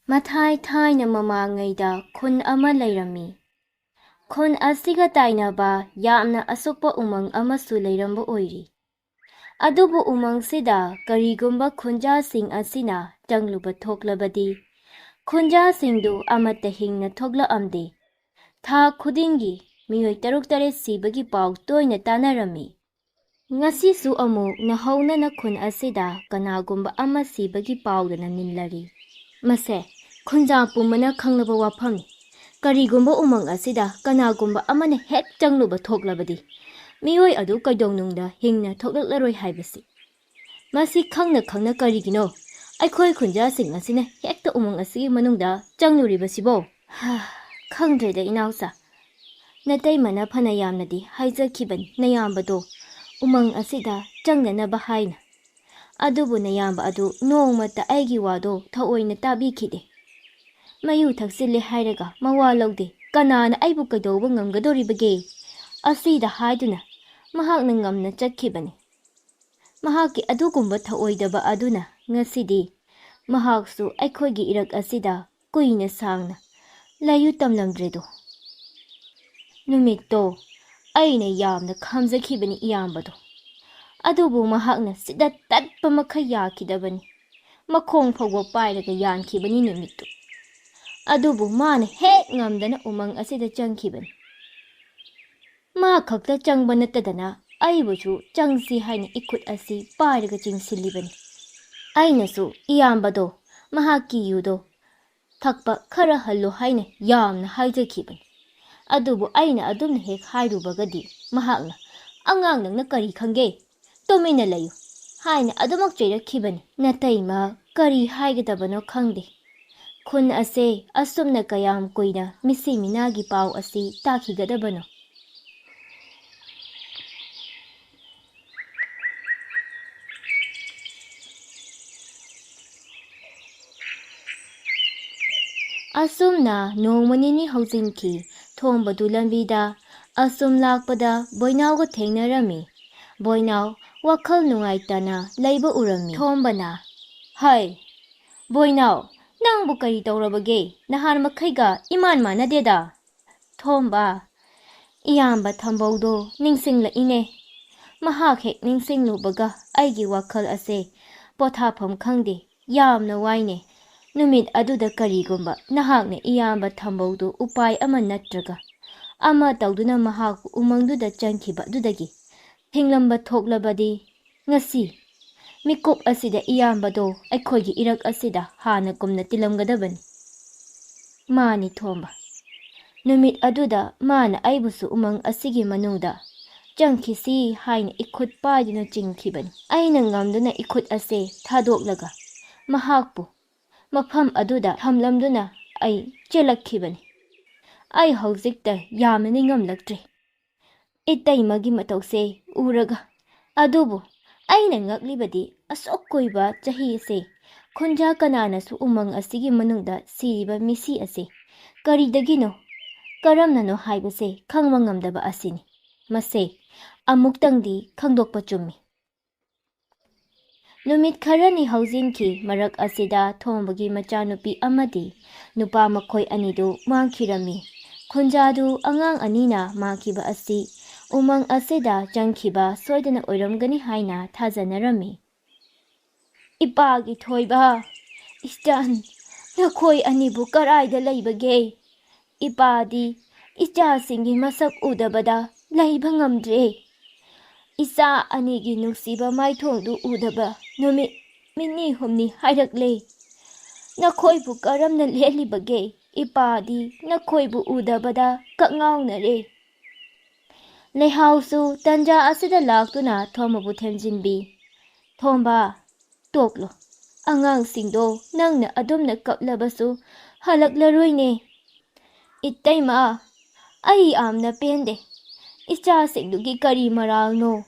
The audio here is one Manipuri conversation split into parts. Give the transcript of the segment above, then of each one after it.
Mathai thaina mamangayda khun ama layrami. Khun asiga tainaba yamna asukpa umang amasu layramba oiri. Adubu umang sida karigumba khunja sing asina jangluba thoklabadi. Khunja singdu amata hingna thokla amde. Tha khudingi miyoi taruk tare sibagi pau toina tanarami. Ngasisu amu nahawna na khun asida kanagumba ama sibagi paudana ninlari. Mase khunja pumana khanglaba wafamni. Karigumba umang asida kanagumba amana hek jangluba thoklabadi. Miyoi adu kaidongnungda hingna thoklaroi haibasi. Masi khangna khangna karigino. Aikhoi khunja sing asina hekta umang asigi manungda jangluribasibo. Khangdreda inausa. Natai mana phana yamnadi haijakiban nayambado. Umang asida jangnanaba haina. Adubu nayamba adu nongmata aigi wado thaoina tabikide. Mayu thaksile hairaga mawa lawde kanana aibu kaidauba ngamgadoribage. Asida haiduna mahakna ngamna chatkibani. Mahaki adugumba thaoidaba aduna ngasidi mahaksu aikhoigi irak asida kuina sangna layu tamlamdredo. Numitto aina yamna khamjakibani iyambado. Adubu mahakna sida tatpa makhai yakidabani. Makhong phawwa pairaga yankibani numitto. Adubu maana hek ngamdana umang asida changkibani. Ma khakta changba natadana aibuchu changsi haina ikut asi pairaga chingsilibani. Ainasu iyambado mahaki yudo thakpa khara hallo haina yamna haijakibani. Adubu aina adumna hek hairubagadi mahakna angang nangna kari khange tomina layu haina adumak cheirakibani. Nataima kari haigadabano khangde. Khun ase asumna kayam kuina misi minagi pau asi takhigadabano. Asumna nongmanini hauzinki thombadu lambida asum lakpada boinawga thengnarami. Boinaw wakhal nungaitana layba urami. Thombana hai boinaw nangbu kari tawrabage nahar makhaiga iman manadeda. Thomba iyamba thambaudo ningsingla ine. Mahak hek ningsinglubaga aigi wakhal ase pothafam khangde yamna waine. Numit aduda karigumba nahakna iyamba thambaudo upai ama natraga. Ama tawduna mahak umangduda changkiba dudagi. Hinglamba thoklabadi ngasi. Mikup asida iyambado aikhoigi irak asida hana kumna tilamgadabani. Mani thomba. Numit aduda mana aibusu umang asigi manungda. Changkisi haina ikut paiduna chingkibani. Aina ngamduna ikut ase thadoklaga. Mahakpu mafam aduda hamlamduna ai chelakibani. Ai haujikta yamna ningamlaktre. Itaimagi matawse uraga. Adubu aina ngaklibadi asok koiba chahi ase. Khunja kananasu umang asigi manungda siriba misi ase. Karidagino karamnano haibase khangmangamdaba asini. Mase amuktangdi khangdokpa chummi. Numit kharani hauzinki marak asida thombagi machanupi amadi nupa makhoi anidu mangkhirami. Khunjadu angang anina mangkiba asi umang asida jangkiba soidana oiramgani haina thajanarami. Ipagi thoiba istan nakhoi anibu karaida laibage. Ipadi ichasingi masak udabada laiba ngamdre. Isa anigi nuksiba maithongdu udaba numit mini humni hairakle. Nakhoibu karamna lelibage. Ipadi nakhoibu udabada kakngawnare. Lehausu tanja asida laktuna thomabu themjinbi. Thomba toklo. Angang singdo nangna adumna kaplabasu halaklaroi. Itaima ai amna pende. Icha singdugi kari maralno.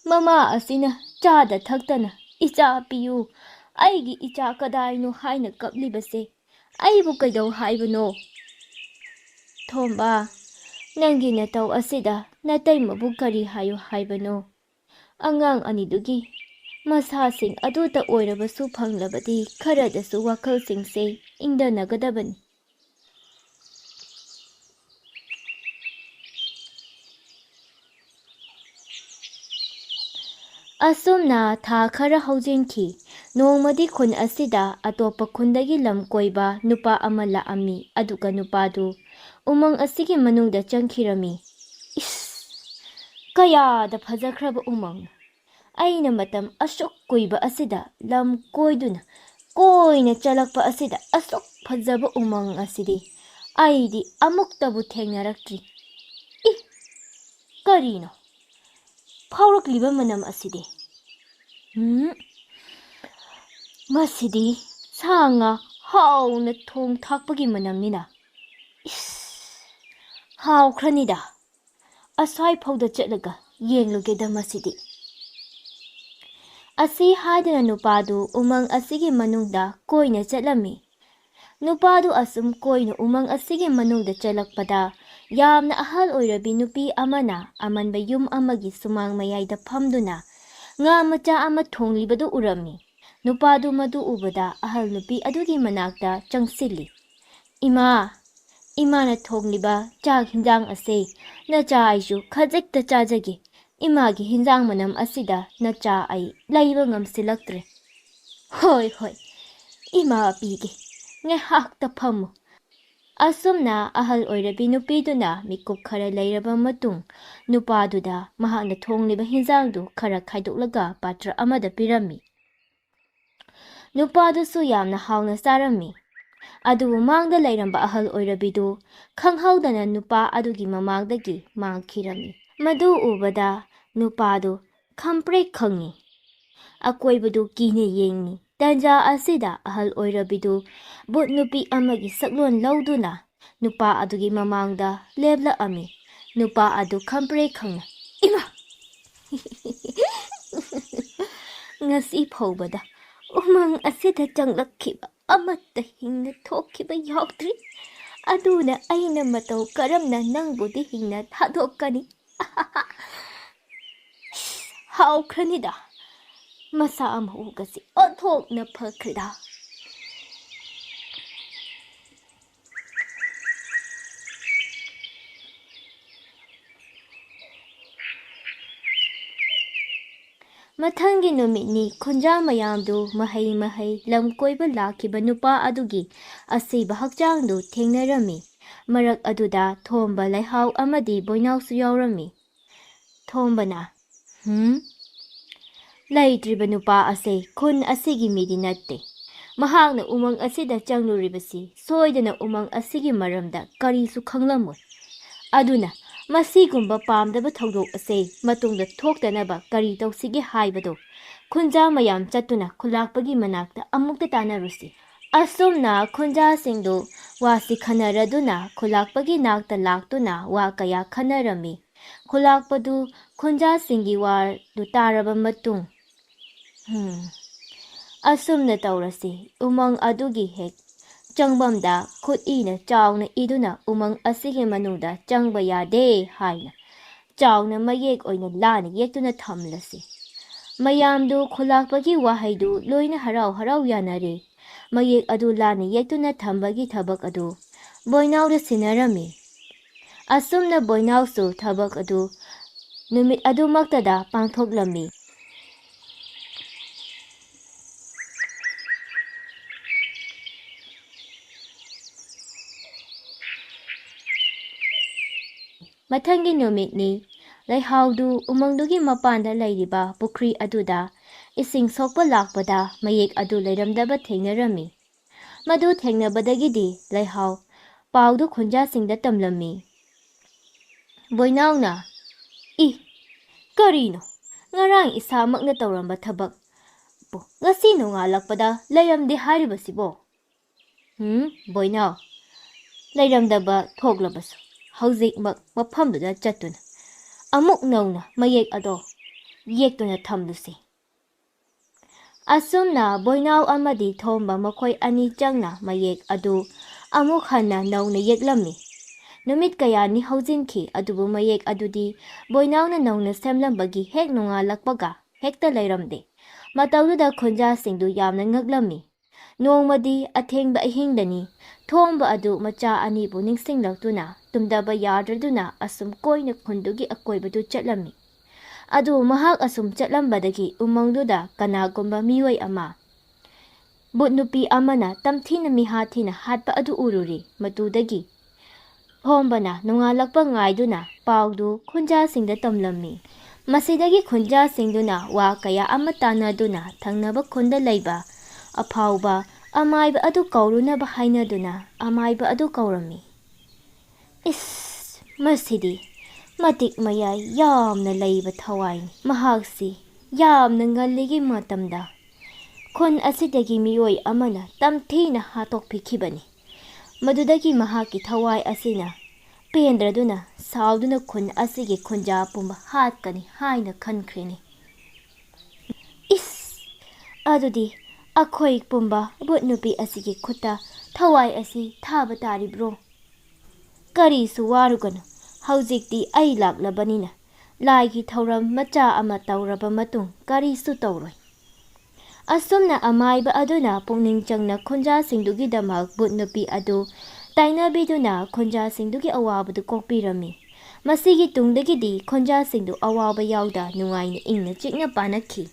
Mama asina chada thaktana. Icha piyu. Aigi icha kadaino haina kaplibase. Aibu kaidau haibano. Thomba nangi nataw asida nataimabu kari hayo haibano. Angang anidugi masasing aduta oirabasu phanglabadi kharadasu wakhalsingse ꯏꯪꯗꯅꯒꯗꯕꯅꯤ꯫ ꯑꯁꯨꯝꯅ ꯊꯥ ꯈꯔ ꯍꯧꯖꯤꯟꯈꯤ꯫ ꯅꯣꯡꯃꯗꯤ ꯈꯨꯟ ꯑꯁꯤꯗ ꯑꯇꯣꯞꯄ ꯈꯨꯟꯗꯒꯤ ꯂꯝ ꯀꯣꯏꯕ ꯅꯨꯄꯥ ꯑꯃ ꯂꯥꯛꯑꯝꯃꯤ꯫ ꯑꯗꯨꯒ ꯅꯨꯄꯥꯗꯨ ꯎꯃꯪ ꯑꯁꯤꯒꯤ ꯃꯅꯨꯡꯗ ꯆꯪꯈꯤꯔꯝꯃꯤ꯫ ꯏꯁ! ꯀꯌꯥꯗ ꯐꯖꯈ꯭ꯔꯕ ꯎꯃꯪꯅꯣ! ꯑꯩꯅ ꯃꯇꯝ ꯑꯁꯨꯛ ꯀꯨꯏꯕ ꯑꯁꯤꯗ ꯂꯝ ꯀꯣꯏꯗꯨꯅ ꯀꯣꯏꯅ ꯆꯠꯂꯛꯄ ꯑꯁꯤꯗ ꯑꯁꯨꯛ ꯐꯖꯕ ꯎꯃꯪ ꯑꯁꯤꯗꯤ ꯑꯩꯗꯤ ꯑꯃꯨꯛꯇꯕꯨ ꯊꯦꯡꯅꯔꯛꯇ꯭ꯔꯤ꯫ ꯏ! ꯀꯔꯤꯅꯣ ꯐꯥꯎꯔꯛꯂꯤꯕ ꯃꯅꯝ ꯑꯁꯤꯗꯤ? ꯃꯁꯤꯗꯤ ꯁꯥ ꯉꯥ ꯍꯥꯎꯅ ꯊꯣꯡ ꯊꯥꯛꯄꯒꯤ ꯃꯅꯝꯅꯤꯅ꯫ ꯏꯁ! ꯍꯥꯎꯈ꯭ꯔꯅꯤꯗ꯫ ꯑꯁ꯭ꯋꯥꯏ ꯐꯥꯎꯗ ꯆꯠꯂꯒ ꯌꯦꯡꯂꯨꯒꯦꯗ ꯃꯁꯤꯗꯤ꯫ ꯑꯁꯤ ꯍꯥꯏꯗꯨꯅ ꯅꯨꯄꯥꯗꯨ ꯎꯃꯪ ꯑꯁꯤꯒꯤ ꯃꯅꯨꯡꯗ ꯀꯣꯏꯅ ꯆꯠꯂꯝꯃꯤ꯫ ꯅꯨꯄꯥꯗꯨ ꯑꯁꯨꯝ ꯀꯣꯏꯅ ꯎꯃꯪ ꯑꯁꯤꯒꯤ ꯃꯅꯨꯡꯗ ꯆꯠꯂꯛꯄꯗ ꯌꯥꯝꯅ ꯑꯍꯜ ꯑꯣꯏꯔꯕꯤ ꯅꯨꯄꯤ ꯑꯃꯅ ꯑꯃꯟꯕ ꯌꯨꯝ ꯑꯃꯒꯤ ꯁꯨꯃꯥꯡ ꯃꯌꯥꯏꯗ ꯐꯝꯗꯨꯅ ꯉꯥ ꯃꯆꯥ ꯑꯃ ꯊꯣꯡꯂꯤꯕꯗꯨ ꯎꯔꯝꯃꯤ꯫ ꯅꯨꯄꯥꯗꯨ ꯃꯗꯨ ꯎꯕꯗ ꯑꯍꯜ ꯅꯨꯄꯤ ꯑꯗꯨꯒꯤ ꯃꯅꯥꯛꯇ ꯆꯪꯁꯤꯜꯂꯤ꯫ ꯏꯃꯥ! ꯏꯃꯥꯅ ꯊꯣꯡꯂꯤꯕ ꯆꯥꯛ ꯍꯤꯟꯖꯥꯡ ꯑꯁꯦ ꯅꯆꯥ ꯑꯩꯁꯨ ꯈꯖꯤꯛꯇ ꯆꯥꯖꯒꯦ꯫ ꯏꯃꯥꯒꯤ ꯍꯤꯟꯖꯥꯡ ꯃꯅꯝ ꯑꯁꯤꯗ ꯅꯆꯥ ꯑꯩ ꯂꯩꯕ ꯉꯝꯁꯤꯜꯂꯛꯇ꯭ꯔꯦ꯫ ꯍꯣꯏ ꯍꯣꯏ, ꯏꯃꯥ ꯄꯤꯒꯦ, ꯉꯥꯏꯍꯥꯛꯇ ꯐꯝꯃꯨ꯫ ꯑꯁꯨꯝꯅ ꯑꯍꯜ ꯑꯣꯏꯔꯕꯤ ꯅꯨꯄꯤꯗꯨꯅ ꯃꯤꯀꯨꯞ ꯈꯔ ꯂꯩꯔꯕ ꯃꯇꯨꯡ ꯅꯨꯄꯥꯗꯨꯗ ꯃꯍꯥꯛꯅ ꯊꯣꯡꯂꯤꯕ ꯍꯤꯟꯖꯥꯡꯗꯨ ꯈꯔ ꯈꯥꯏꯗꯣꯛꯂꯒ ꯄꯥꯇ꯭ꯔ ꯑꯃꯗ ꯄꯤꯔꯝꯃꯤ꯫ ꯅꯨꯄꯥꯗꯨꯁꯨ ꯌꯥꯝꯅ ꯍꯥꯎꯅ ꯆꯥꯔꯝꯃꯤ꯫ ꯑꯗꯨꯕꯨ ꯃꯥꯡꯗ ꯂꯩꯔꯝꯕ ꯑꯍꯜ ꯑꯣꯏꯔꯕꯤꯗꯨ ꯈꯪꯍꯧꯗꯅ ꯅꯨꯄꯥ ꯑꯗꯨꯒꯤ ꯃꯃꯥꯡꯗꯒꯤ ꯃꯥꯡꯈꯤꯔꯝꯃꯤ꯫ ꯃꯗꯨ ꯎꯕꯗ ꯅꯨꯄꯥꯗꯨ ꯈꯪꯄ꯭ꯔꯦꯛ ꯈꯪꯉꯤ꯫ ꯑꯀꯣꯏꯕꯗꯨ ꯀꯤꯅ ꯌꯦꯡꯉꯤ꯫ ꯇꯥꯟꯖꯥ ꯑꯁꯤꯗ ꯑꯍꯜ ꯑꯣꯏꯔꯕꯤꯗꯨ ꯚꯨꯠ ꯅꯨꯄꯤ ꯑꯃꯒꯤ ꯁꯛꯂꯣꯟ ꯂꯧꯗꯨꯅ ꯅꯨꯄꯥ ꯑꯗꯨꯒꯤ ꯃꯃꯥꯡꯗ ꯂꯦꯞꯂꯛꯑꯝꯃꯤ꯫ ꯅꯨꯄꯥ ꯑꯗꯨ ꯈꯪꯄ꯭ꯔꯦꯛ ꯈꯪꯅ ꯏꯃꯥ! ꯉꯁꯤ ꯐꯥꯎꯕꯗ ꯎꯃꯪ ꯑꯁꯤꯗ ꯆꯪꯂꯛꯈꯤꯕ ꯑꯃꯠꯇ ꯍꯤꯡꯅ ꯊꯣꯛꯈꯤꯕ ꯌꯥꯎꯗ꯭ꯔꯤ꯫ ꯑꯗꯨꯅ ꯑꯩꯅ ꯃꯇꯧ ꯀꯔꯝꯅ ꯅꯪꯕꯨꯗꯤ ꯍꯤꯡꯅ ꯊꯥꯗꯣꯛꯀꯅꯤ? ꯍꯥꯎꯈ꯭ꯔꯅꯤꯗ꯫ ꯃꯁꯥ ꯃꯎꯒꯁꯤ ꯑꯣꯟꯊꯣꯛꯅ ꯐꯈ꯭ꯔꯦꯗ꯫ ꯃꯊꯪꯒꯤ ꯅꯨꯃꯤꯠꯅꯤ꯫ ꯈꯨꯟꯖꯥ ꯃꯌꯥꯝꯗꯨ ꯃꯍꯩ ꯂꯝ ꯀꯣꯏꯕ ꯂꯥꯛꯈꯤꯕ ꯅꯨꯄꯥ ꯑꯗꯨꯒꯤ ꯑꯁꯤꯕ ꯍꯛꯆꯥꯡꯗꯨ ꯊꯦꯡꯅꯔꯝꯃꯤ꯫ ꯃꯔꯛ ꯑꯗꯨꯗ ꯊꯣꯝꯕ, ꯂꯩꯍꯥꯎ ꯑꯃꯗꯤ ꯕꯣꯏꯅꯥꯎꯁꯨ ꯌꯥꯎꯔꯝꯃꯤ꯫ ꯊꯣꯝꯕꯅ ꯂꯩꯇ꯭ꯔꯤꯕ ꯅꯨꯄꯥ ꯑꯁꯦ ꯈꯨꯟ ꯑꯁꯤꯒꯤ ꯃꯤꯗꯤ ꯅꯠꯇꯦ꯫ ꯃꯍꯥꯛꯅ ꯎꯃꯪ ꯑꯁꯤꯗ ꯆꯪꯂꯨꯔꯤꯕꯁꯤ ꯁꯣꯏꯗꯅ ꯎꯃꯪ ꯑꯁꯤꯒꯤ ꯃꯔꯝꯗ ꯀꯔꯤꯁꯨ ꯈꯪꯂꯝꯃꯣꯏ꯫ ꯑꯗꯨꯅ ꯃꯁꯤꯒꯨꯝꯕ ꯄꯥꯝꯗꯕ ꯊꯧꯗꯣꯛ ꯑꯁꯦ ꯃꯇꯨꯡꯗ ꯊꯣꯛꯇꯅꯕ ꯀꯔꯤ ꯇꯧꯁꯤꯒꯦ ꯍꯥꯏꯕꯗꯣ ꯈꯨꯟꯖꯥ ꯃꯌꯥꯝ ꯆꯠꯇꯨꯅ ꯈꯨꯜꯂꯥꯛꯄꯒꯤ ꯃꯅꯥꯛꯇ ꯑꯃꯨꯛꯇ ꯇꯥꯟꯅꯔꯨꯁꯤ꯫ ꯑꯁꯨꯝꯅ ꯈꯨꯟꯖꯥꯁꯤꯡꯗꯨ ꯋꯥꯁꯤ ꯈꯟꯅꯔꯗꯨꯅ ꯈꯨꯜꯂꯥꯛꯄꯒꯤ ꯅꯥꯛꯇ ꯂꯥꯛꯇꯨꯅ ꯋꯥ ꯀꯌꯥ ꯈꯟꯅꯔꯝꯃꯤ꯫ ꯈꯨꯜꯂꯥꯛꯄꯗꯨ ꯈꯨꯟꯖꯥꯁꯤꯡꯒꯤ ꯋꯥꯗꯨ ꯇꯥꯔꯕ ꯃꯇꯨꯡ ꯑꯁꯨꯝꯅ ꯇꯧꯔꯁꯤ, ꯎꯃꯪ ꯑꯗꯨꯒꯤ ꯍꯦꯛ ꯆꯪꯐꯝꯗ ꯈꯨꯠ ꯏꯅ ꯆꯥꯎꯅ ꯏꯗꯨꯅ ꯎꯃꯪ ꯑꯁꯤꯒꯤ ꯃꯅꯨꯡꯗ ꯆꯪꯕ ꯌꯥꯗꯦ ꯍꯥꯏꯅ ꯆꯥꯎꯅ ꯃꯌꯦꯛ ꯑꯣꯏꯅ ꯂꯥꯅ ꯌꯦꯛꯇꯨꯅ ꯊꯝꯂꯁꯤ꯫ ꯃꯌꯥꯝꯗꯨ ꯈꯨꯜꯂꯥꯛꯄꯒꯤ ꯋꯥꯍꯩꯗꯨ ꯂꯣꯏꯅ ꯍꯔꯥꯎ ꯌꯥꯅꯔꯦ꯫ ꯃꯌꯦꯛ ꯑꯗꯨ ꯂꯥꯅ ꯌꯦꯛꯇꯨꯅ ꯊꯝꯕꯒꯤ ꯊꯕꯛ ꯑꯗꯨ ꯕꯣꯏꯅꯥꯎꯗ ꯁꯤꯟꯅꯔꯝꯃꯤ꯫ ꯑꯁꯨꯝꯅ ꯕꯣꯏꯅꯥꯎꯁꯨ ꯊꯕꯛ ꯑꯗꯨ ꯅꯨꯃꯤꯠ ꯑꯗꯨꯃꯛꯇꯗ ꯄꯥꯡꯊꯣꯛꯂꯝꯃꯤ꯫ ꯃꯊꯪꯒꯤ ꯅꯨꯃꯤꯠꯅꯤ꯫ ꯂꯩꯍꯥꯎꯗꯨ ꯎꯃꯪꯗꯨꯒꯤ ꯃꯄꯥꯟꯗ ꯂꯩꯔꯤꯕ ꯄꯨꯈ꯭ꯔꯤ ꯑꯗꯨꯗ ꯏꯁꯤꯡ ꯁꯣꯛꯄ ꯂꯥꯛꯄꯗ ꯃꯌꯦꯛ ꯑꯗꯨ ꯂꯩꯔꯝꯗꯕ ꯊꯦꯡꯅꯔꯝꯃꯤ꯫ ꯃꯗꯨ ꯊꯦꯡꯅꯕꯗꯒꯤꯗꯤ ꯂꯩꯍꯥꯎ ꯄꯥꯎꯗꯨ ꯈꯨꯟꯖꯥꯁꯤꯡꯗ ꯇꯝꯂꯝꯃꯤ꯫ ꯕꯣꯏꯅꯥꯎꯅ ꯀꯔꯤꯅꯣ ꯉꯔꯥꯡ ꯏꯁꯥꯃꯛꯅ ꯇꯧꯔꯝꯕ ꯊꯕꯛꯄꯨ ꯉꯁꯤ ꯅꯣꯡꯉꯥꯜꯂꯛꯄꯗ ꯂꯩꯔꯝꯗꯦ ꯍꯥꯏꯔꯤꯕꯁꯤꯕꯣ? ꯕꯣꯏꯅꯥꯎ, ꯂꯩꯔꯝꯗꯕ ꯊꯣꯛꯂꯕꯁꯨ ꯍꯧꯖꯤꯛꯃꯛ ꯃꯐꯝꯗꯨꯗ ꯆꯠꯇꯨꯅ ꯑꯃꯨꯛ ꯅꯧꯅ ꯃꯌꯦꯛ ꯑꯗꯣ ꯌꯦꯛꯇꯨꯅ ꯊꯝꯂꯨꯁꯤ꯫ ꯑꯁꯨꯝꯅ ꯕꯣꯏꯅꯥꯎ ꯑꯃꯗꯤ ꯊꯣꯝꯕ ꯃꯈꯣꯏ ꯑꯅꯤ ꯆꯪꯅ ꯃꯌꯦꯛ ꯑꯗꯨ ꯑꯃꯨꯛ ꯍꯟꯅ ꯅꯧꯅ ꯌꯦꯛꯂꯝꯃꯤ꯫ ꯅꯨꯃꯤꯠ ꯀꯌꯥꯅꯤ ꯍꯧꯖꯤꯟꯈꯤ꯫ ꯑꯗꯨꯕꯨ ꯃꯌꯦꯛ ꯑꯗꯨꯗꯤ ꯕꯣꯏꯅꯥꯎꯅ ꯅꯧꯅ ꯁꯦꯝꯂꯝꯕꯒꯤ ꯍꯦꯛ ꯅꯣꯡꯉꯥꯜꯂꯛꯄꯒ ꯍꯦꯛꯇ ꯂꯩꯔꯝꯗꯦ꯫ ꯃꯇꯧꯗꯨꯗ ꯈꯨꯟꯖꯥꯁꯤꯡꯗꯨ ꯌꯥꯝꯅ ꯉꯛꯂꯝꯃꯤ꯫ Nongmadi athengba ahingdani thomba adu macha anibu ningsinglakduna tumdaba yadraduna asum koina khundugi akoibadu chatlami. Adu mahak asum chatlambadagi umangduda kanagumba miwai ama Bhoot nupi amana tamthina mihathina hatpa adu ururi matudagi hombana nungalakpa ngaiduna paudu khunjasingda tamlammi. Masidagi khunjasingduna wa kaya ama tanaduna thangnaba khunda leiba afauba amaiba adu kaurunaba hainaduna amaiba adu kaurami. Masidi matik mayai yamna leiba thawai mahaksi yamna ngaligi matamda khun asidagi miyoi amana tamthina hatokphikibani. Madudagi mahaki thawai asina pendraduna sauduna khun asigi khunja pumba hatkani haina khankhrini. Adudi akhoi pumba Bhoot nupi asigi khuta thawai asi thaba taribro. Kari suwaruganu haujikti ai laklabanina laigi thauram macha ama tauraba matung kari su tauroi. Asumna amaiba aduna pungning changna khunja singdugi damak Bhoot nupi adu tainabiduna khunja singdugi awabadu kokpirami. Masigi tungdagidi khunja singdu awaba yauda nungaina ingna chikna panakhi.